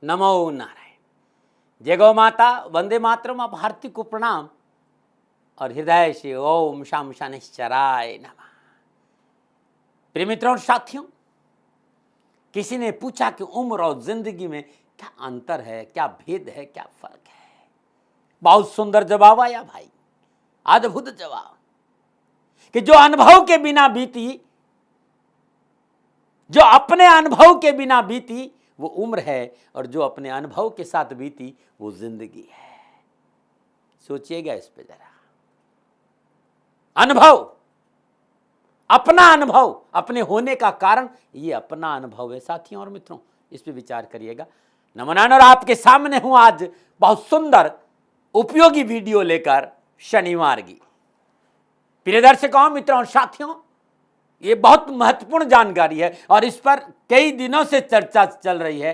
नमो नारायण। जय गौ माता, वंदे मातरम। आप भारती को प्रणाम और हृदय से ओम शाम शनिश्चराय नमः। प्रिय मित्रों और साथियों, किसी ने पूछा कि उम्र और जिंदगी में क्या अंतर है, क्या भेद है, क्या फर्क है। बहुत सुंदर जवाब आया भाई, अद्भुत जवाब कि जो अनुभव के बिना बीती, जो अपने अनुभव के बिना बीती वो उम्र है, और जो अपने अनुभव के साथ बीती वो जिंदगी है। सोचिएगा इस पे जरा। अनुभव, अपना अनुभव, अपने होने का कारण ये अपना अनुभव है साथियों और मित्रों। इस पे विचार करिएगा। नमन और आपके सामने हूं आज बहुत सुंदर उपयोगी वीडियो लेकर शनिवार की। प्रिय दर्शकों, मित्रों और साथियों, ये बहुत महत्वपूर्ण जानकारी है और इस पर कई दिनों से चर्चा चल रही है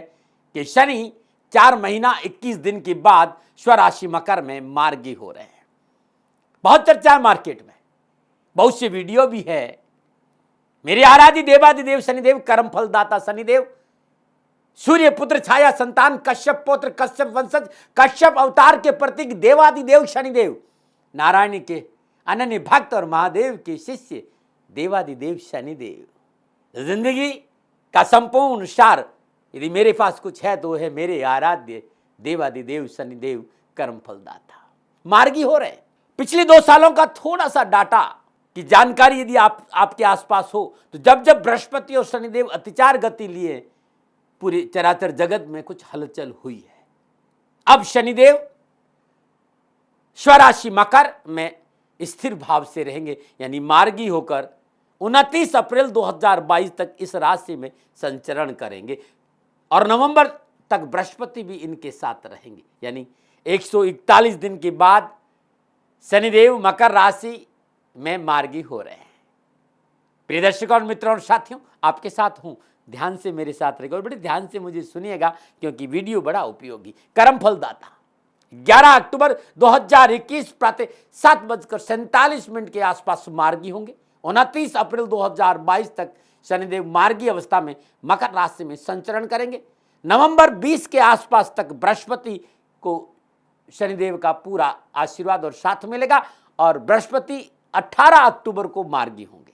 कि शनि 4 महीना 21 दिन के बाद स्वराशि मकर में मार्गी हो रहे हैं। बहुत चर्चा है मार्केट में, बहुत से वीडियो भी है। मेरे आराध्य देवादिदेव शनिदेव, कर्म फलदाता शनिदेव, सूर्य पुत्र छाया संतान, कश्यप पुत्र, कश्यप वंशज, कश्यप अवतार के प्रतीक देवादिदेव शनिदेव, नारायण के अनन्य भक्त और महादेव के शिष्य देवादिदेव शनिदेव। जिंदगी का संपूर्ण सार यदि मेरे पास कुछ है तो है मेरे आराध्य देवादिदेव शनिदेव, कर्म फलदाता। मार्गी हो रहे। पिछले 2 सालों का थोड़ा सा डाटा की जानकारी यदि आपके आसपास हो तो जब जब बृहस्पति और शनिदेव अतिचार गति लिए, पूरे चराचर जगत में कुछ हलचल हुई है। अब शनिदेव स्वराशि मकर में स्थिर भाव से रहेंगे, यानी मार्गी होकर 29 अप्रैल 2022 तक इस राशि में संचरण करेंगे और नवंबर तक बृहस्पति भी इनके साथ रहेंगे, यानी 141 दिन के बाद शनिदेव मकर राशि में मार्गी हो रहे हैं। प्रिय दर्शकों और मित्रों और साथियों, आपके साथ हूं, ध्यान से मेरे साथ रहेगा और बड़े ध्यान से मुझे सुनिएगा क्योंकि वीडियो बड़ा उपयोगी। कर्म फलदाता 11 अक्टूबर 2021 प्रातः 7:47 के आसपास मार्गी होंगे। 29 अप्रैल 2022 तक शनिदेव मार्गी अवस्था में मकर राशि में संचरण करेंगे। नवंबर 20 के आसपास तक बृहस्पति को शनिदेव का पूरा आशीर्वाद और साथ मिलेगा और बृहस्पति 18 अक्टूबर को मार्गी होंगे।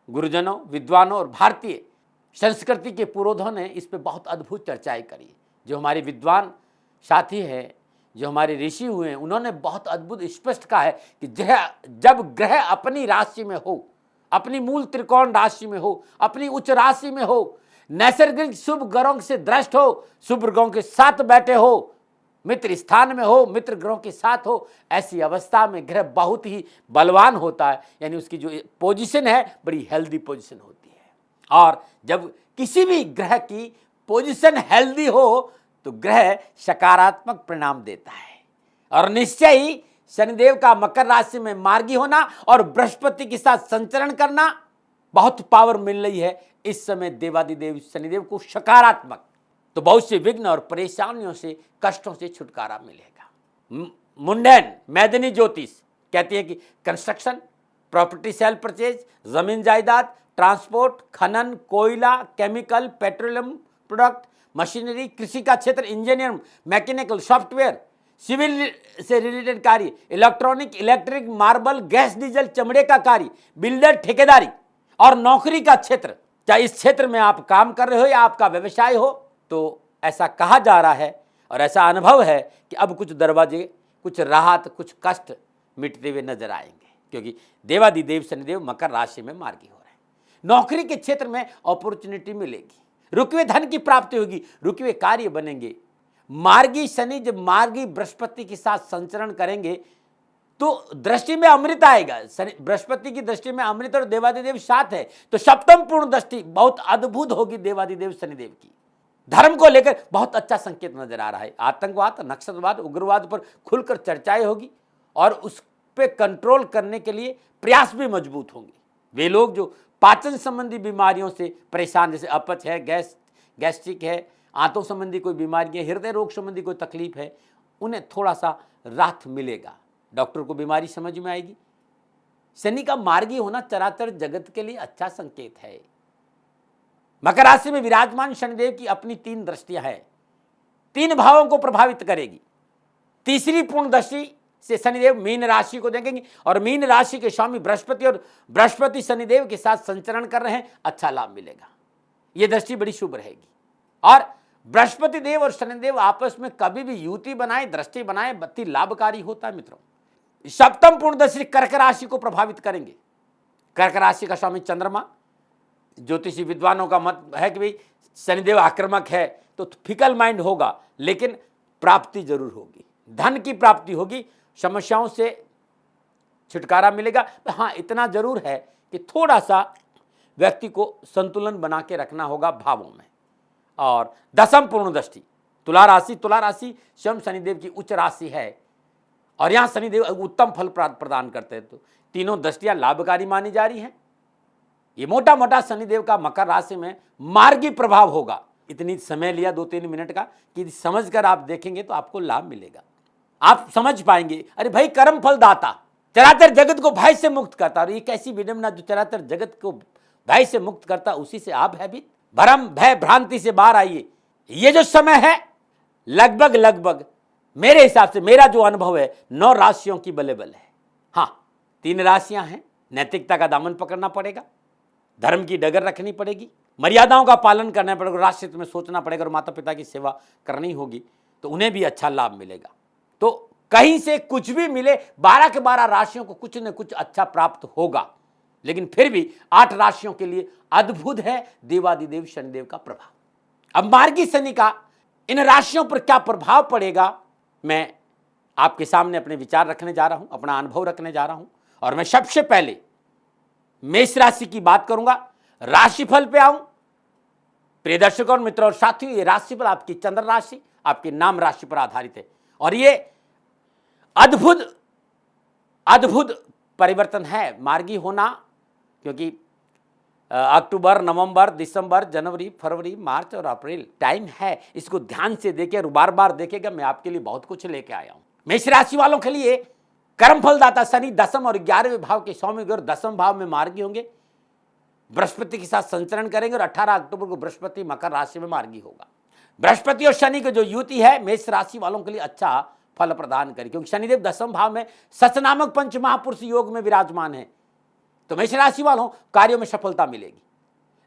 गुरुजनों, विद्वानों और भारतीय संस्कृति के पुरोधों ने इस पर बहुत अद्भुत चर्चाएं करी। जो हमारे विद्वान साथी हैं, जो हमारे ऋषि हुए हैं, उन्होंने बहुत अद्भुत स्पष्ट कहा है कि जब ग्रह अपनी राशि में हो, अपनी मूल त्रिकोण राशि में हो, अपनी उच्च राशि में हो, नैसर्गिक शुभ ग्रहों से दृष्ट हो, शुभ ग्रहों के साथ बैठे हो, मित्र स्थान में हो, मित्र ग्रहों के साथ हो, ऐसी अवस्था में ग्रह बहुत ही बलवान होता है, यानी उसकी जो पोजीशन है बड़ी हेल्दी पोजीशन होती है। और जब किसी भी ग्रह की पोजीशन हेल्दी हो तो ग्रह सकारात्मक परिणाम देता है और निश्चय ही शनिदेव का मकर राशि में मार्गी होना और बृहस्पति के साथ संचरण करना बहुत पावर मिल रही है इस समय देवादिदेव शनिदेव को सकारात्मक। तो बहुत से विघ्न और परेशानियों से, कष्टों से छुटकारा मिलेगा। मुंडन मैदनी ज्योतिष कहती है कि कंस्ट्रक्शन, प्रॉपर्टी सेल परचेज, जमीन जायदाद, ट्रांसपोर्ट, खनन, कोयला, केमिकल, पेट्रोलियम प्रोडक्ट, मशीनरी, कृषि का क्षेत्र, इंजीनियर, मैकेनिकल, सॉफ्टवेयर, सिविल से रिलेटेड कार्य, electronic, electric, marble, gas, diesel, चमड़े का कार्य, बिल्डर, ठेकेदारी और नौकरी का क्षेत्र, चाहे इस क्षेत्र में आप काम कर रहे हो या आपका व्यवसाय हो, तो ऐसा कहा जा रहा है और ऐसा अनुभव है कि अब कुछ दरवाजे, कुछ राहत, कुछ कष्ट मिटते हुए नजर आएंगे क्योंकि देवादिदेव शनिदेव मकर राशि में मार्गी हो रहे हैं। नौकरी के क्षेत्र में अपॉर्चुनिटी मिलेगी, रुके धन की प्राप्ति होगी, रुके हुए कार्य बनेंगे। मार्गी शनि जब मार्गी बृहस्पति के साथ संचरण करेंगे तो दृष्टि में अमृत आएगा। बृहस्पति की दृष्टि में अमृत और देवादिदेव साथ है तो सप्तम पूर्ण दृष्टि बहुत अद्भुत होगी देवादिदेव शनिदेव की। धर्म को लेकर बहुत अच्छा संकेत नजर आ रहा है। आतंकवाद, नक्सलवाद, उग्रवाद पर खुलकर चर्चाएं होगी और उस पर कंट्रोल करने के लिए प्रयास भी मजबूत होंगे। वे लोग जो पाचन संबंधी बीमारियों से परेशान, जैसे अपच है, गैस्ट्रिक है, आंतों संबंधी कोई बीमारी है, हृदय रोग संबंधी कोई तकलीफ है, उन्हें थोड़ा सा राहत मिलेगा। डॉक्टर को बीमारी समझ में आएगी। शनि का मार्गी होना चराचर जगत के लिए अच्छा संकेत है। मकर राशि में विराजमान शनिदेव की अपनी 3 दृष्टियां हैं। 3 भावों को प्रभावित करेगी। तीसरी पूर्ण दृष्टि से शनिदेव मीन राशि को देखेंगे और मीन राशि के स्वामी बृहस्पति और बृहस्पति शनिदेव के साथ संचरण कर रहे हैं, अच्छा लाभ मिलेगा। यह दृष्टि बड़ी शुभ रहेगी। और बृहस्पति देव और शनिदेव आपस में कभी भी युति बनाए, दृष्टि बनाए, अति लाभकारी होता है मित्रों। सप्तम पूर्ण दृष्टि कर्क राशि को प्रभावित करेंगे। कर्क राशि का स्वामी चंद्रमा, ज्योतिषी विद्वानों का मत है कि भाई शनिदेव आक्रामक है तो फिकल माइंड होगा, लेकिन प्राप्ति जरूर होगी, धन की प्राप्ति होगी, समस्याओं से छुटकारा मिलेगा। हाँ, इतना जरूर है कि थोड़ा सा व्यक्ति को संतुलन बना के रखना होगा भावों में। और दसम पूर्ण दृष्टि तुला राशि स्वयं शनिदेव की उच्च राशि है और यहाँ शनिदेव उत्तम फल प्रदान करते हैं, तो तीनों दृष्टियां लाभकारी मानी जा रही हैं। ये मोटा मोटा शनिदेव का मकर राशि में मार्गी प्रभाव होगा। इतनी समय लिया 2-3 मिनट का कि समझकर आप देखेंगे तो आपको लाभ मिलेगा। आप समझ पाएंगे, अरे भाई कर्म फल दाता चराचर जगत को भय से मुक्त करता, और ये कैसी विडंबना, जो चराचर जगत को भय से मुक्त करता उसी से आप भयभीत, भ्रम भय भ्रांति से बाहर आइए। ये जो समय है लगभग मेरे हिसाब से, मेरा जो अनुभव है, 9 राशियों की बल्ले है। हाँ, 3 राशियां हैं, नैतिकता का दामन पकड़ना पड़ेगा, धर्म की डगर रखनी पड़ेगी, मर्यादाओं का पालन करना पड़ेगा, राष्ट्र में सोचना पड़ेगा और माता पिता की सेवा करनी होगी, तो उन्हें भी अच्छा लाभ मिलेगा। तो कहीं से कुछ भी मिले, 12 के 12 राशियों को कुछ न कुछ अच्छा प्राप्त होगा। लेकिन फिर भी 8 राशियों के लिए अद्भुत है देवादिदेव शनिदेव का प्रभाव। अब मार्गी शनि का इन राशियों पर क्या प्रभाव पड़ेगा, मैं आपके सामने अपने विचार रखने जा रहा हूं, अपना अनुभव रखने जा रहा हूं। और मैं सबसे पहले मेष राशि की बात करूंगा, राशिफल पे आऊं। प्रिय दर्शकों और मित्रों और साथियों, ये राशिफल आपकी चंद्र राशि, आपकी नाम राशि पर आधारित है और ये अद्भुत परिवर्तन है मार्गी होना, क्योंकि अक्टूबर, नवंबर, दिसंबर, जनवरी, फरवरी, मार्च और अप्रैल टाइम है। इसको ध्यान से देखिए और बार बार देखेगा, मैं आपके लिए बहुत कुछ लेके आया हूं। मेष राशि वालों के लिए कर्म फलदाता शनि 10वें और 11वें भाव के स्वामी और 10वें भाव में मार्गी होंगे, बृहस्पति के साथ संचरण करेंगे और 18 अक्टूबर को बृहस्पति मकर राशि में मार्गी होगा। बृहस्पति और शनि की जो युति है मेष राशि वालों के लिए अच्छा फल प्रदान करेगी, क्योंकि शनिदेव 10वें भाव में सच नामक पंच महापुरुष योग में विराजमान है। तो मेष राशि वालों कार्यों में सफलता मिलेगी,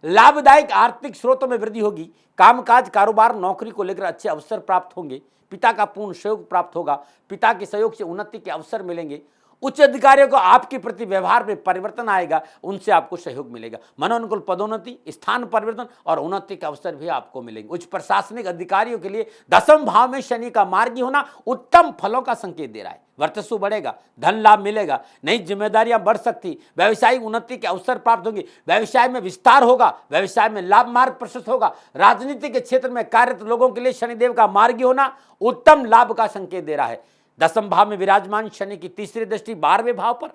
लाभदायक आर्थिक स्रोतों में वृद्धि होगी, कामकाज, कारोबार, नौकरी को लेकर अच्छे अवसर प्राप्त होंगे, पिता का पूर्ण सहयोग प्राप्त होगा, पिता के सहयोग से उन्नति के अवसर मिलेंगे, उच्च अधिकारियों को आपके प्रति व्यवहार में परिवर्तन आएगा, उनसे आपको सहयोग मिलेगा, मनोनुकूल पदोन्नति, स्थान परिवर्तन और उन्नति के अवसर भी आपको मिलेंगे। उच्च प्रशासनिक अधिकारियों के लिए 10वें भाव में शनि का मार्गी होना उत्तम फलों का संकेत दे रहा है। वर्चस्व बढ़ेगा, धन लाभ मिलेगा, नई जिम्मेदारियां बढ़ सकती, व्यवसायिक उन्नति के अवसर प्राप्त होंगे, व्यवसाय में विस्तार होगा, व्यवसाय में लाभ मार्ग प्रशस्त होगा। राजनीति के क्षेत्र में कार्यरत लोगों के लिए शनिदेव का मार्गी होना उत्तम लाभ का संकेत दे रहा है। 10वें भाव में विराजमान शनि की तीसरी दृष्टि 12वें भाव पर,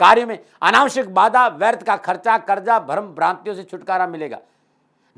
कार्य में अनावश्यक बाधा, व्यर्थ का खर्चा, कर्जा, भ्रम भ्रांतियों से छुटकारा मिलेगा।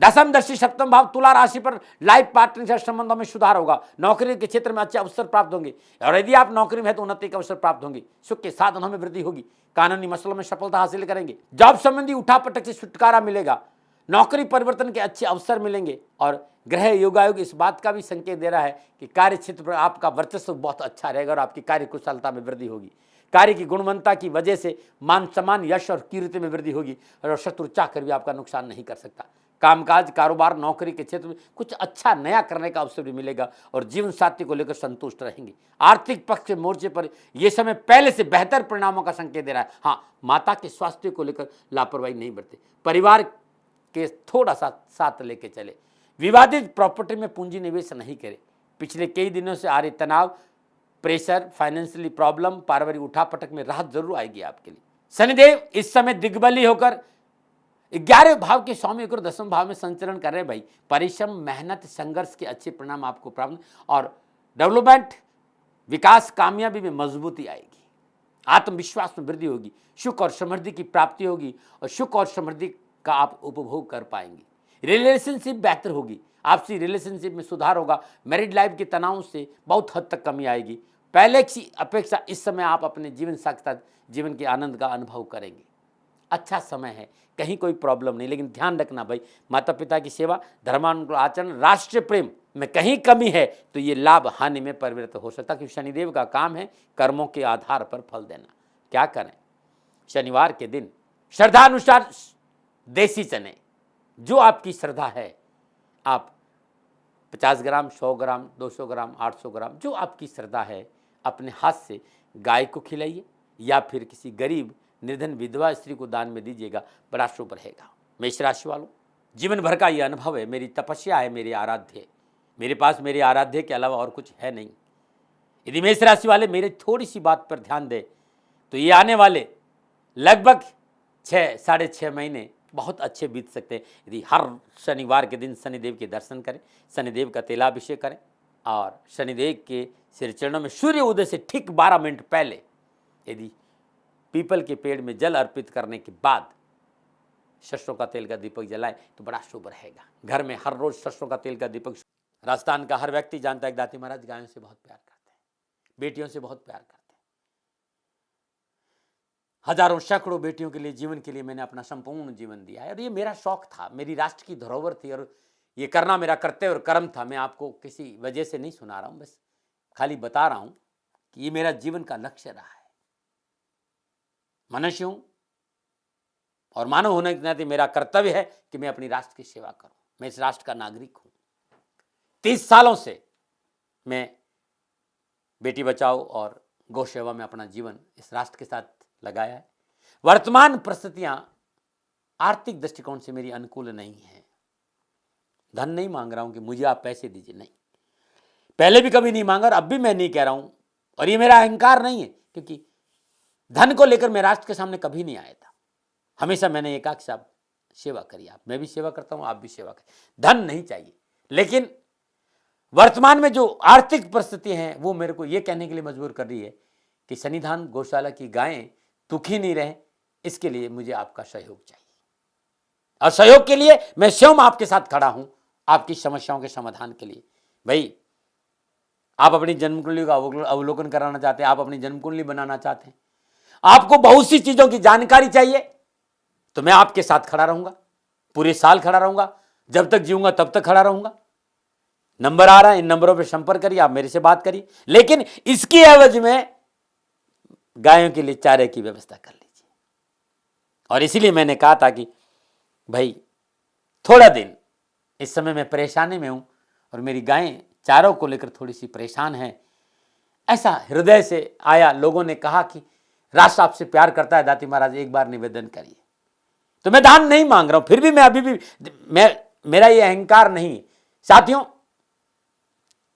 10वीं दृष्टि 7वें भाव तुला राशि पर, लाइफ पार्टनर से संबंधों में सुधार होगा, नौकरी के क्षेत्र में अच्छे अवसर प्राप्त होंगे और यदि आप नौकरी में है तो उन्नति के अवसर प्राप्त होंगे, सुख के साधनों में वृद्धि होगी, कानूनी मसलों में सफलता हासिल करेंगे, जॉब संबंधी उठापटक से छुटकारा मिलेगा, नौकरी परिवर्तन के अच्छे अवसर मिलेंगे। और ग्रह योगायोग इस बात का भी संकेत दे रहा है कि कार्य क्षेत्र पर आपका वर्चस्व बहुत अच्छा रहेगा और आपकी कार्य कुशलता में वृद्धि होगी, कार्य की गुणवत्ता की वजह से मान सम्मान, यश और कीर्ति में वृद्धि होगी और शत्रु चाहकर भी आपका नुकसान नहीं कर सकता। कामकाज, कारोबार, नौकरी के क्षेत्र में कुछ अच्छा नया करने का अवसर भी मिलेगा और जीवन साथी को लेकर संतुष्ट रहेंगे। आर्थिक पक्ष के मोर्चे पर यह समय पहले से बेहतर परिणामों का संकेत दे रहा है। हाँ, माता के स्वास्थ्य को लेकर लापरवाही नहीं बरते, परिवार के थोड़ा सा साथ लेके चले, विवादित प्रॉपर्टी में पूंजी निवेश नहीं करें, पिछले कई दिनों से आ रहे तनाव, प्रेशर, फाइनेंशियली प्रॉब्लम, पारिवारिक उठापटक में राहत जरूर आएगी आपके लिए। शनिदेव इस समय दिग्बली होकर 11वें भाव के स्वामी होकर 10वें भाव में संचरण कर रहे हैं। भाई परिश्रम, मेहनत, संघर्ष के अच्छे परिणाम आपको प्राप्त और डेवलपमेंट, विकास, कामयाबी में मजबूती आएगी, आत्मविश्वास में वृद्धि होगी, सुख और समृद्धि की प्राप्ति होगी और सुख और समृद्धि का आप उपभोग कर पाएंगे। रिलेशनशिप बेहतर होगी, आपसी रिलेशनशिप में सुधार होगा, मैरिड लाइफ के तनाव से बहुत हद तक कमी आएगी। पहले की अपेक्षा इस समय आप अपने जीवन साथी जीवन के आनंद का अनुभव करेंगे। अच्छा समय है, कहीं कोई प्रॉब्लम नहीं। लेकिन ध्यान रखना भाई, माता पिता की सेवा, धर्मानुकूल आचरण, राष्ट्रीय प्रेम में कहीं कमी है तो ये लाभ हानि में परिवर्तित हो सकता है, क्योंकि शनिदेव का काम है कर्मों के आधार पर फल देना। क्या करें, शनिवार के दिन श्रद्धानुसार देसी चने, जो आपकी श्रद्धा है, आप 50 ग्राम, 100 ग्राम, 200 ग्राम, 800 ग्राम, जो आपकी श्रद्धा है, अपने हाथ से गाय को खिलाइए या फिर किसी गरीब निर्धन विधवा स्त्री को दान में दीजिएगा, बड़ा शुभ रहेगा। मेष राशि वालों, जीवन भर का ये अनुभव है, मेरी तपस्या है, मेरे आराध्य, मेरे पास मेरे आराध्य के अलावा और कुछ है नहीं। यदि मेष राशि वाले मेरी थोड़ी सी बात पर ध्यान दें तो ये आने वाले लगभग 6-6.5 महीने बहुत अच्छे बीत सकते हैं। यदि हर शनिवार के दिन शनिदेव के दर्शन करें, शनिदेव का तेलाभिषेक करें और शनिदेव के श्री चरणों में सूर्य उदय से ठीक 12 मिनट पहले यदि पीपल के पेड़ में जल अर्पित करने के बाद सरसों का तेल का दीपक जलाएं तो बड़ा शुभ रहेगा। घर में हर रोज सरसों का तेल का दीपक। राजस्थान का हर व्यक्ति जानता है कि दाती महाराज गायों से बहुत प्यार करते हैं, बेटियों से बहुत प्यार करते हैं। हजारों सैकड़ों बेटियों के लिए, जीवन के लिए मैंने अपना संपूर्ण जीवन दिया है और ये मेरा शौक था, मेरी राष्ट्र की धरोहर थी और ये करना मेरा कर्तव्य और कर्म था। मैं आपको किसी वजह से नहीं सुना रहा हूं, बस खाली बता रहा हूं कि ये मेरा जीवन का लक्ष्य रहा है। मनुष्य हूं और मानव होने के नाते मेरा कर्तव्य है कि मैं अपनी राष्ट्र की सेवा करूं। मैं इस राष्ट्र का नागरिक हूं। 30 सालों से मैं बेटी बचाओ और गौ सेवा में अपना जीवन इस राष्ट्र के साथ लगाया है। वर्तमान परिस्थितियां आर्थिक दृष्टिकोण से मेरी अनुकूल नहीं है। धन नहीं मांग रहा हूं कि मुझे आप पैसे दीजिए, नहीं, पहले भी कभी नहीं मांगा और अब भी मैं नहीं कह रहा हूं और ये मेरा अहंकार नहीं है, क्योंकि धन को लेकर मैं राष्ट्र के सामने कभी नहीं आया था। हमेशा मैंने एक आख साहब सेवा करी, आप, मैं भी सेवा करता हूं, आप भी सेवा करें। धन नहीं चाहिए, लेकिन वर्तमान में जो आर्थिक परिस्थिति है वो मेरे को ये कहने के लिए मजबूर कर रही है कि सन्निधान गौशाला की गायें दुखी नहीं रहे, इसके लिए मुझे आपका सहयोग चाहिए और सहयोग के लिए मैं स्वयं आपके साथ खड़ा हूं, आपकी समस्याओं के समाधान के लिए। भाई, आप अपनी जन्म कुंडली का अवलोकन कराना चाहते हैं, आप अपनी जन्म कुंडली बनाना चाहते हैं, आपको बहुत सी चीजों की जानकारी चाहिए, तो मैं आपके साथ खड़ा रहूंगा, पूरे साल खड़ा रहूंगा, जब तक जीऊंगा तब तक खड़ा रहूंगा। नंबर आ रहा है, इन नंबरों पर संपर्क करिए, आप मेरे से बात करिए, लेकिन इसकी एवज में गायों के लिए चारे की व्यवस्था कर लीजिए। और इसीलिए मैंने कहा था कि भाई थोड़ा दिन इस समय मैं परेशानी में हूं और मेरी गायें चारों को लेकर थोड़ी सी परेशान है। ऐसा हृदय से आया, लोगों ने कहा कि राष्ट्र आपसे प्यार करता है दाती महाराज, एक बार निवेदन करिए। तो मैं दान नहीं मांग रहा हूं, फिर भी मैं अभी भी मेरा ये अहंकार नहीं साथियों,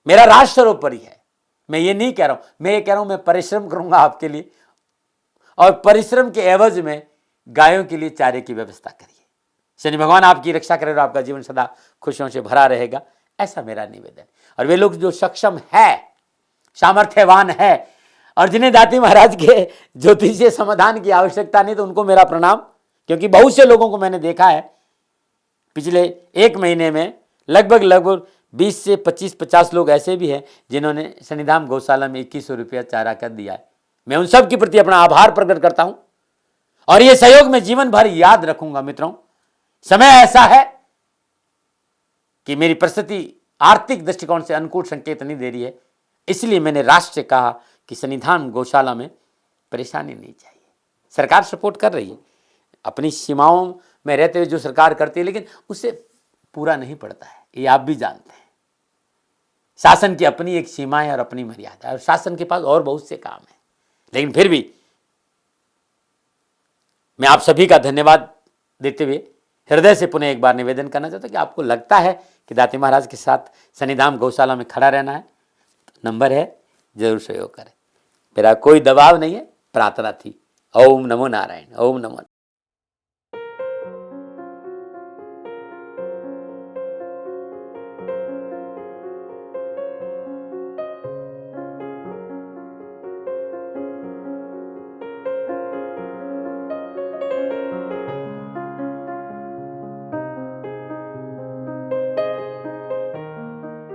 मेरा राष्ट्र सर्वोपरि है। मैं ये नहीं कह रहा हूं, मैं ये कह रहा हूं मैं परिश्रम करूंगा आपके लिए और परिश्रम के एवज में गायों के लिए चारे की व्यवस्था करिए। शनि भगवान आपकी रक्षा करे और आपका जीवन सदा खुशियों से भरा रहेगा, ऐसा मेरा निवेदन। और वे लोग जो सक्षम है, सामर्थ्यवान है और जिन्हें दाती महाराज के ज्योतिषीय समाधान की आवश्यकता नहीं, तो उनको मेरा प्रणाम, क्योंकि बहुत से लोगों को मैंने देखा है पिछले 1 महीने में लगभग 20 से 25-50 लोग ऐसे भी हैं जिन्होंने सन्निधान गौशाला में 2100 रुपया चारा कर दिया है। मैं उन सब के प्रति अपना आभार प्रकट करता हूं और यह सहयोग मैं जीवन भर याद रखूंगा। मित्रों, समय ऐसा है कि मेरी परिस्थिति आर्थिक दृष्टिकोण से अनुकूल संकेत नहीं दे रही है, इसलिए मैंने राष्ट्र से कहा कि सन्निधान गौशाला में परेशानी नहीं चाहिए। सरकार सपोर्ट कर रही है, अपनी सीमाओं में रहते हुए जो सरकार करती है, लेकिन उससे पूरा नहीं पड़ता है, ये आप भी जानते हैं। शासन की अपनी एक सीमा है और अपनी मर्यादा है और शासन के पास और बहुत से काम है, लेकिन फिर भी मैं आप सभी का धन्यवाद देते हुए हृदय से पुनः एक बार निवेदन करना चाहता हूं कि आपको लगता है कि दाती महाराज के साथ सन्निधान गौशाला में खड़ा रहना है, तो नंबर है, जरूर सहयोग करें। मेरा कोई दबाव नहीं है, प्रार्थना थी। ओम नमो नारायण, ओम नमो।